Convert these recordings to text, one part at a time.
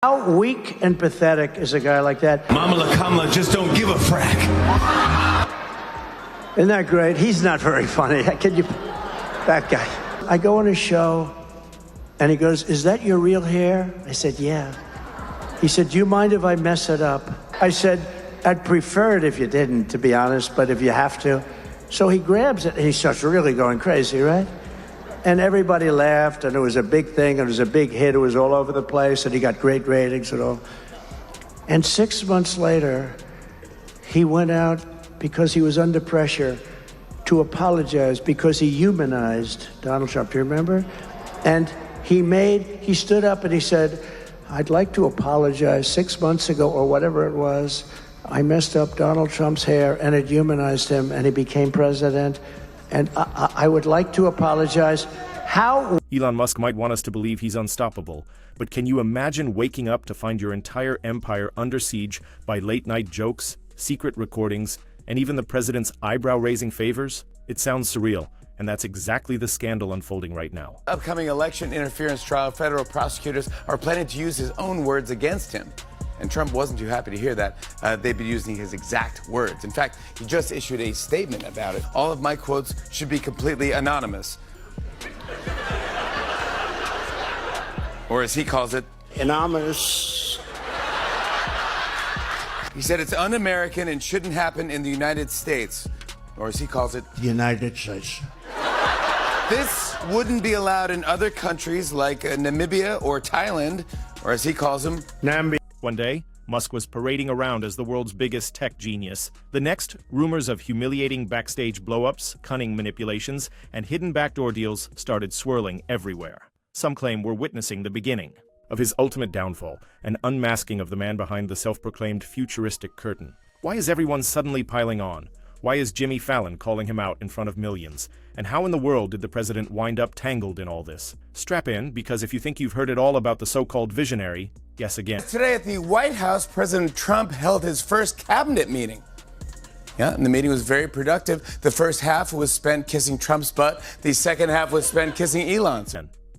How weak and pathetic is a guy like that? Mama La Kamala just don't give a frack. Isn't that great? He's not very funny. Can you... That guy. I go on his show, and he goes, "Is that your real hair?" I said, "Yeah." He said, "Do you mind if I mess it up?" I said, "I'd prefer it if you didn't, to be honest, but if you have to." So he grabs it, and he starts really going crazy, right? And everybody laughed, and it was a big thing, and it was a big hit. It was all over the place, and he got great ratings and all. And 6 months later, he went out because he was under pressure to apologize because he humanized Donald Trump. Do you remember? And he stood up and he said, "I'd like to apologize. 6 months ago, or whatever it was, I messed up Donald Trump's hair, and it humanized him, and he became president. And I would like to apologize." How? Elon Musk might want us to believe he's unstoppable, but can you imagine waking up to find your entire empire under siege by late-night jokes, secret recordings, and even the president's eyebrow-raising favors? It sounds surreal, and that's exactly the scandal unfolding right now. Upcoming election interference trial, federal prosecutors are planning to use his own words against him. And Trump wasn't too happy to hear that. They've been using his exact words. In fact, he just issued a statement about it. "All of my quotes should be completely anonymous." Or as he calls it, anonymous. He said it's un-American and shouldn't happen in the United States. Or as he calls it, The United States. this wouldn't be allowed in other countries like Namibia or Thailand, or as he calls them, Nambi. One day, Musk was parading around as the world's biggest tech genius. The next, rumors of humiliating backstage blow-ups, cunning manipulations, and hidden backdoor deals started swirling everywhere. Some claim we're witnessing the beginning of his ultimate downfall, an unmasking of the man behind the self-proclaimed futuristic curtain. Why is everyone suddenly piling on? Why is Jimmy Fallon calling him out in front of millions? And how in the world did the president wind up tangled in all this? Strap in, because if you think you've heard it all about the so-called visionary, guess again. Today at the White House, President Trump held his first cabinet meeting. Yeah, and the meeting was very productive. The first half was spent kissing Trump's butt. The second half was spent kissing Elon's.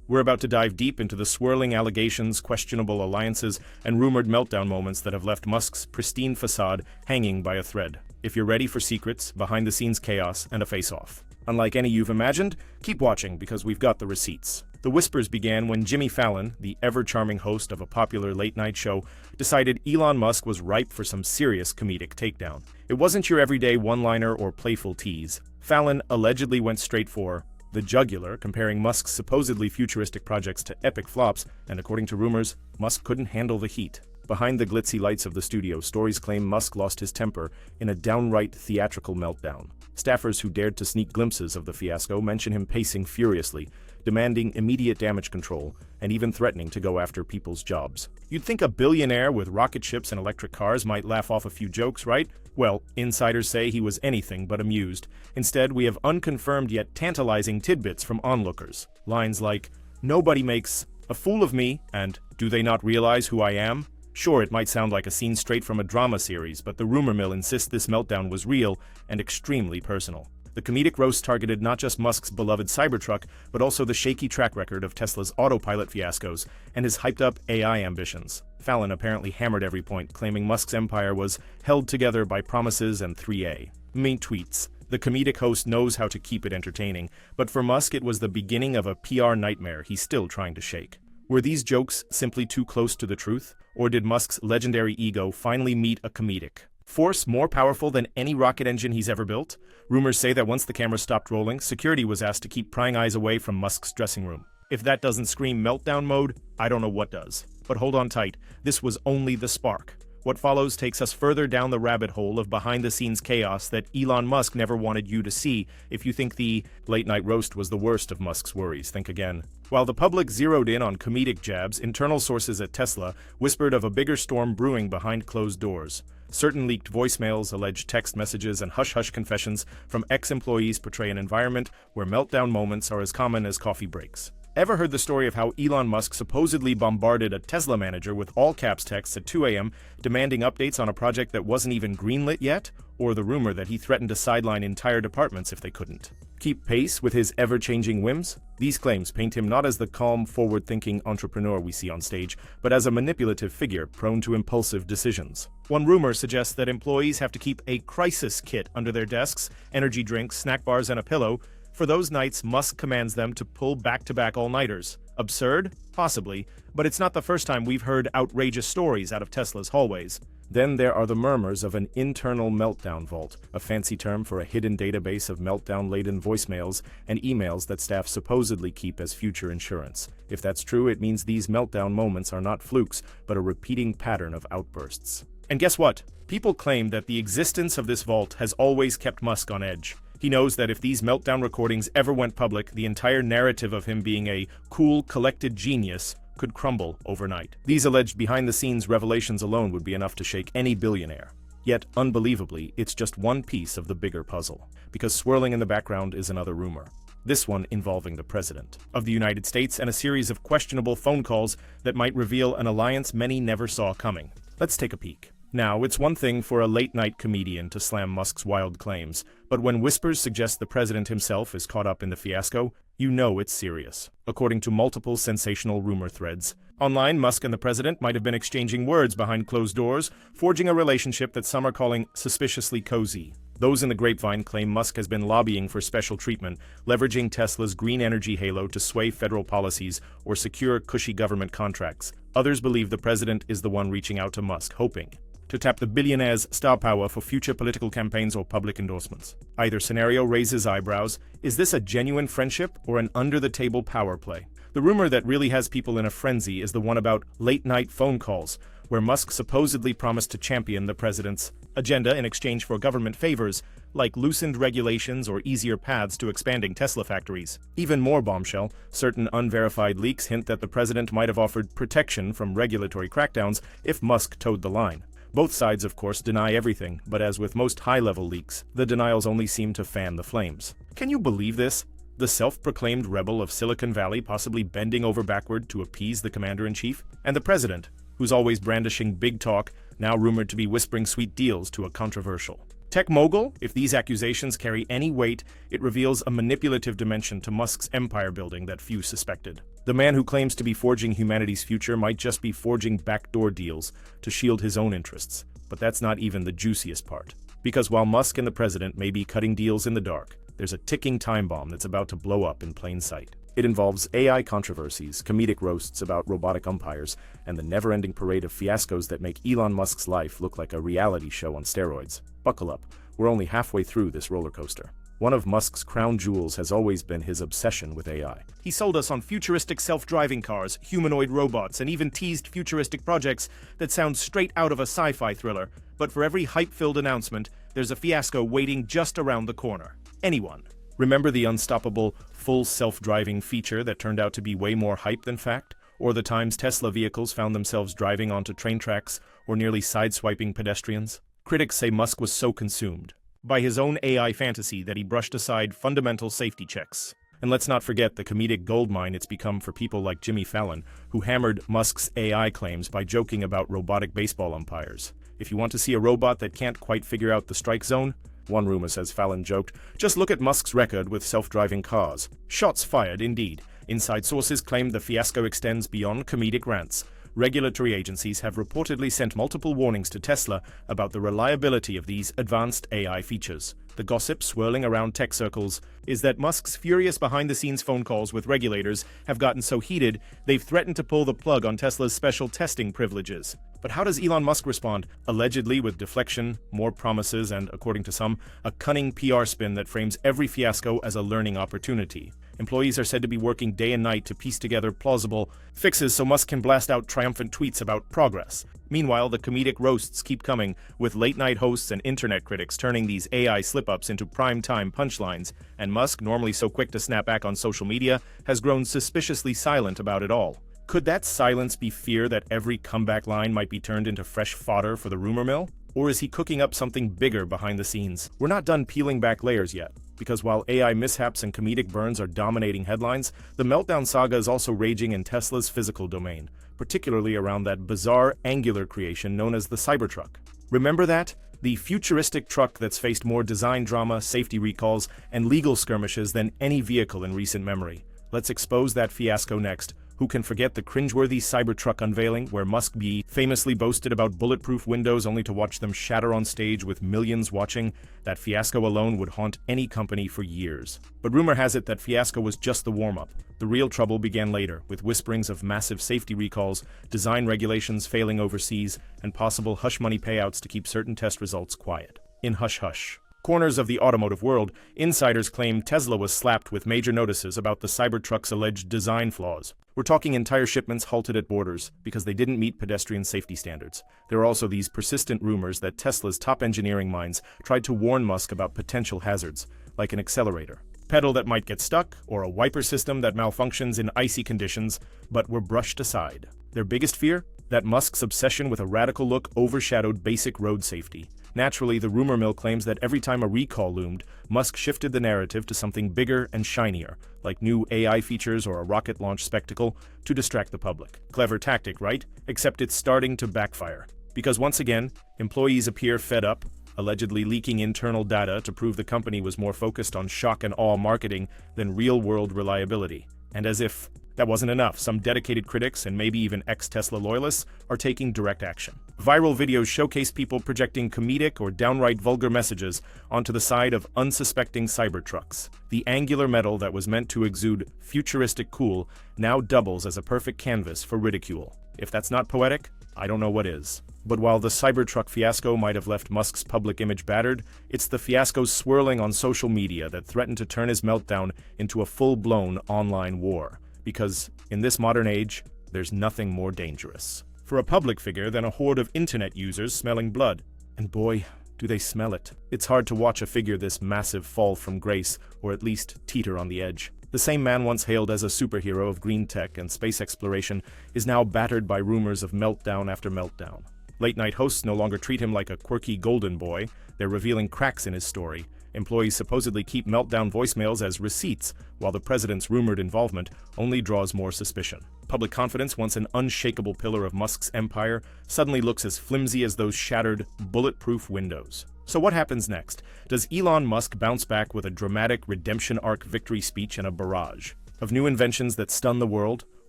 We're about to dive deep into the swirling allegations, questionable alliances, and rumored meltdown moments that have left Musk's pristine facade hanging by a thread. If you're ready for secrets, behind-the-scenes chaos, and a face-off. Unlike any you've imagined, keep watching because we've got the receipts. The whispers began when Jimmy Fallon, the ever-charming host of a popular late-night show, decided Elon Musk was ripe for some serious comedic takedown. It wasn't your everyday one-liner or playful tease. Fallon allegedly went straight for the jugular, comparing Musk's supposedly futuristic projects to epic flops, and according to rumors, Musk couldn't handle the heat. Behind the glitzy lights of the studio, stories claim Musk lost his temper in a downright theatrical meltdown. Staffers who dared to sneak glimpses of the fiasco mention him pacing furiously, demanding immediate damage control, and even threatening to go after people's jobs. You'd think a billionaire with rocket ships and electric cars might laugh off a few jokes, right? Well, insiders say he was anything but amused. Instead, we have unconfirmed yet tantalizing tidbits from onlookers. Lines like, "Nobody makes a fool of me," and "Do they not realize who I am?" Sure, it might sound like a scene straight from a drama series, but the rumor mill insists this meltdown was real and extremely personal. The comedic roast targeted not just Musk's beloved Cybertruck, but also the shaky track record of Tesla's autopilot fiascos and his hyped-up AI ambitions. Fallon apparently hammered every point, claiming Musk's empire was held together by promises and 3A. Mean tweets. The comedic host knows how to keep it entertaining, but for Musk it was the beginning of a PR nightmare he's still trying to shake. Were these jokes simply too close to the truth? Or did Musk's legendary ego finally meet a comedic force more powerful than any rocket engine he's ever built? Rumors say that once the camera stopped rolling, security was asked to keep prying eyes away from Musk's dressing room. If that doesn't scream meltdown mode, I don't know what does. But hold on tight, this was only the spark. What follows takes us further down the rabbit hole of behind-the-scenes chaos that Elon Musk never wanted you to see. If you think the late-night roast was the worst of Musk's worries, think again. While the public zeroed in on comedic jabs, internal sources at Tesla whispered of a bigger storm brewing behind closed doors. Certain leaked voicemails, alleged text messages, and hush-hush confessions from ex-employees portray an environment where meltdown moments are as common as coffee breaks. Ever heard the story of how Elon Musk supposedly bombarded a Tesla manager with all-caps texts at 2 a.m. demanding updates on a project that wasn't even greenlit yet? Or the rumor that he threatened to sideline entire departments if they couldn't keep pace with his ever-changing whims? These claims paint him not as the calm, forward-thinking entrepreneur we see on stage, but as a manipulative figure prone to impulsive decisions. One rumor suggests that employees have to keep a crisis kit under their desks, energy drinks, snack bars, and a pillow. For those nights, Musk commands them to pull back-to-back all-nighters. Absurd? Possibly, but it's not the first time we've heard outrageous stories out of Tesla's hallways. Then there are the murmurs of an internal meltdown vault, a fancy term for a hidden database of meltdown-laden voicemails and emails that staff supposedly keep as future insurance. If that's true, it means these meltdown moments are not flukes, but a repeating pattern of outbursts. And guess what? People claim that the existence of this vault has always kept Musk on edge. He knows that if these meltdown recordings ever went public, the entire narrative of him being a cool, collected genius could crumble overnight. These alleged behind-the-scenes revelations alone would be enough to shake any billionaire. Yet, unbelievably, it's just one piece of the bigger puzzle, because swirling in the background is another rumor. This one involving the President of the United States and a series of questionable phone calls that might reveal an alliance many never saw coming. Let's take a peek. Now, it's one thing for a late-night comedian to slam Musk's wild claims, but when whispers suggest the president himself is caught up in the fiasco, you know it's serious. According to multiple sensational rumor threads, online, Musk and the president might have been exchanging words behind closed doors, forging a relationship that some are calling suspiciously cozy. Those in the grapevine claim Musk has been lobbying for special treatment, leveraging Tesla's green energy halo to sway federal policies or secure cushy government contracts. Others believe the president is the one reaching out to Musk, hoping to tap the billionaire's star power for future political campaigns or public endorsements. Either scenario raises eyebrows. Is this a genuine friendship or an under-the-table power play? The rumor that really has people in a frenzy is the one about late-night phone calls, where Musk supposedly promised to champion the president's agenda in exchange for government favors, like loosened regulations or easier paths to expanding Tesla factories. Even more bombshell, certain unverified leaks hint that the president might have offered protection from regulatory crackdowns if Musk towed the line. Both sides, of course, deny everything, but as with most high-level leaks, the denials only seem to fan the flames. Can you believe this? The self-proclaimed rebel of Silicon Valley possibly bending over backward to appease the commander-in-chief? And the president, who's always brandishing big talk, now rumored to be whispering sweet deals to a controversial tech mogul? If these accusations carry any weight, it reveals a manipulative dimension to Musk's empire building that few suspected. The man who claims to be forging humanity's future might just be forging backdoor deals to shield his own interests. But that's not even the juiciest part. Because while Musk and the president may be cutting deals in the dark, there's a ticking time bomb that's about to blow up in plain sight. It involves AI controversies, comedic roasts about robotic umpires, and the never-ending parade of fiascos that make Elon Musk's life look like a reality show on steroids. Buckle up, we're only halfway through this roller coaster. One of Musk's crown jewels has always been his obsession with AI. He sold us on futuristic self-driving cars, humanoid robots, and even teased futuristic projects that sound straight out of a sci-fi thriller. But for every hype-filled announcement, there's a fiasco waiting just around the corner. Anyone remember the unstoppable, full self-driving feature that turned out to be way more hype than fact? Or the times Tesla vehicles found themselves driving onto train tracks or nearly sideswiping pedestrians? Critics say Musk was so consumed by his own AI fantasy that he brushed aside fundamental safety checks. And let's not forget the comedic goldmine it's become for people like Jimmy Fallon, who hammered Musk's AI claims by joking about robotic baseball umpires. If you want to see a robot that can't quite figure out the strike zone, one rumor says Fallon joked, just look at Musk's record with self-driving cars. Shots fired, indeed. Inside sources claim the fiasco extends beyond comedic rants. Regulatory agencies have reportedly sent multiple warnings to Tesla about the reliability of these advanced AI features. The gossip swirling around tech circles is that Musk's furious behind-the-scenes phone calls with regulators have gotten so heated they've threatened to pull the plug on Tesla's special testing privileges. But how does Elon Musk respond? Allegedly with deflection, more promises, and, according to some, a cunning PR spin that frames every fiasco as a learning opportunity. Employees are said to be working day and night to piece together plausible fixes so Musk can blast out triumphant tweets about progress. Meanwhile, the comedic roasts keep coming, with late-night hosts and internet critics turning these AI slip-ups into prime-time punchlines, and Musk, normally so quick to snap back on social media, has grown suspiciously silent about it all. Could that silence be fear that every comeback line might be turned into fresh fodder for the rumor mill? Or is he cooking up something bigger behind the scenes? We're not done peeling back layers yet, because while AI mishaps and comedic burns are dominating headlines, the meltdown saga is also raging in Tesla's physical domain, particularly around that bizarre angular creation known as the Cybertruck. Remember that? The futuristic truck that's faced more design drama, safety recalls, and legal skirmishes than any vehicle in recent memory. Let's expose that fiasco next. Who can forget the cringeworthy Cybertruck unveiling, where Musk famously boasted about bulletproof windows only to watch them shatter on stage with millions watching? That fiasco alone would haunt any company for years. But rumor has it that fiasco was just the warm-up. The real trouble began later, with whisperings of massive safety recalls, design regulations failing overseas, and possible hush-money payouts to keep certain test results quiet. In hush-hush corners of the automotive world, insiders claim Tesla was slapped with major notices about the Cybertruck's alleged design flaws. We're talking entire shipments halted at borders because they didn't meet pedestrian safety standards. There are also these persistent rumors that Tesla's top engineering minds tried to warn Musk about potential hazards, like an accelerator pedal that might get stuck, or a wiper system that malfunctions in icy conditions, but were brushed aside. Their biggest fear? That Musk's obsession with a radical look overshadowed basic road safety. Naturally, the rumor mill claims that every time a recall loomed, Musk shifted the narrative to something bigger and shinier, like new AI features or a rocket launch spectacle, to distract the public. Clever tactic, right? Except it's starting to backfire. Because once again, employees appear fed up, allegedly leaking internal data to prove the company was more focused on shock and awe marketing than real-world reliability. And as if that wasn't enough, some dedicated critics and maybe even ex-Tesla loyalists are taking direct action. Viral videos showcase people projecting comedic or downright vulgar messages onto the side of unsuspecting Cybertrucks. The angular metal that was meant to exude futuristic cool now doubles as a perfect canvas for ridicule. If that's not poetic, I don't know what is. But while the Cybertruck fiasco might have left Musk's public image battered, it's the fiascos swirling on social media that threaten to turn his meltdown into a full-blown online war. Because, in this modern age, there's nothing more dangerous for a public figure than a horde of internet users smelling blood. And boy, do they smell it. It's hard to watch a figure this massive fall from grace, or at least teeter on the edge. The same man once hailed as a superhero of green tech and space exploration is now battered by rumors of meltdown after meltdown. Late-night hosts no longer treat him like a quirky golden boy, they're revealing cracks in his story. Employees supposedly keep meltdown voicemails as receipts, while the president's rumored involvement only draws more suspicion. Public confidence, once an unshakable pillar of Musk's empire, suddenly looks as flimsy as those shattered, bulletproof windows. So what happens next? Does Elon Musk bounce back with a dramatic redemption arc victory speech and a barrage of new inventions that stun the world?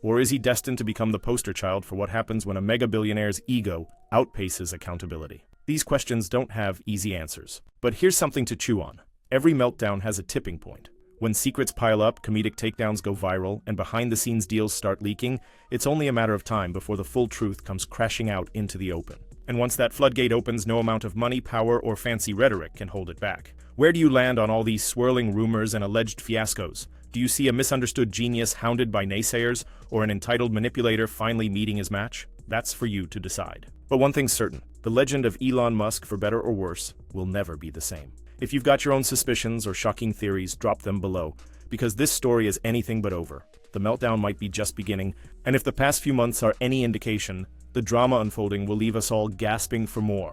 Or is he destined to become the poster child for what happens when a mega-billionaire's ego outpaces accountability? These questions don't have easy answers. But here's something to chew on. Every meltdown has a tipping point. When secrets pile up, comedic takedowns go viral, and behind-the-scenes deals start leaking, it's only a matter of time before the full truth comes crashing out into the open. And once that floodgate opens, no amount of money, power, or fancy rhetoric can hold it back. Where do you land on all these swirling rumors and alleged fiascos? Do you see a misunderstood genius hounded by naysayers, or an entitled manipulator finally meeting his match? That's for you to decide. But one thing's certain, the legend of Elon Musk, for better or worse, will never be the same. If you've got your own suspicions or shocking theories, drop them below, because this story is anything but over. The meltdown might be just beginning, and if the past few months are any indication, the drama unfolding will leave us all gasping for more.